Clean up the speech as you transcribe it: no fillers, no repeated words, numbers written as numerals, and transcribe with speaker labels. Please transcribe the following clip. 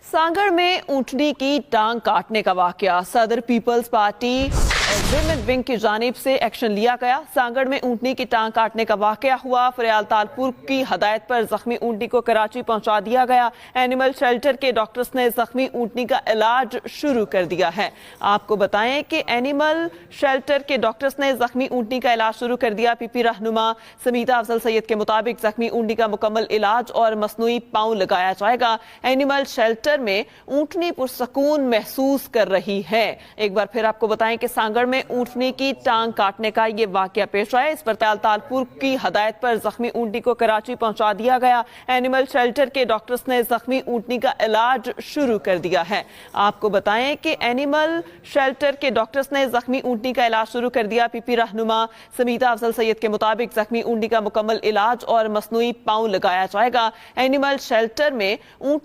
Speaker 1: सागर में ऊंटनी की टांग काटने का वाकया। सदर पीपल्स पार्टी विमेन विंग की जानिब से एक्शन लिया गया। सागर में ऊंटनी की टांग काटने का वाकया हुआ। फरियाल तालपुर की हदायत पर जख्मी ऊंटनी को कराची पहुंचा दिया गया। एनिमल शेल्टर के डॉक्टर्स ने जख्मी ऊंटनी का इलाज शुरू कर दिया है। आपको बताएं कि एनिमल शेल्टर के डॉक्टर्स ने जख्मी ऊंटनी का इलाज शुरू कर दिया। पीपी रहनुमा समीता अफजल सैयद के मुताबिक जख्मी ऊंटनी का मुकम्मल इलाज और मसनूई पाँव लगाया जाएगा। एनिमल शेल्टर में ऊंटनी पुरसकून महसूस कर रही है। एक बार फिर आपको बताएं कि सागर में ऊंटनी की टांग काटने का ये वाकया पेश आया। इस पर तालपुर की हदायत पर जख्मी ऊंटनी को कराची पहुंचा दिया गया। एनिमल शेल्टर के डॉक्टर्स ने जख्मी ऊंटनी का इलाज शुरू कर दिया है। आपको बताएं कि एनिमल शेल्टर के डॉक्टर्स ने जख्मी ऊंटनी का इलाज शुरू कर दिया। पीपी रहनुमा समीता अफजल सैयद के मुताबिक जख्मी ऊंटनी का मुकम्मल इलाज और मसनूई पाँव लगाया जाएगा। एनिमल शेल्टर में ऊंट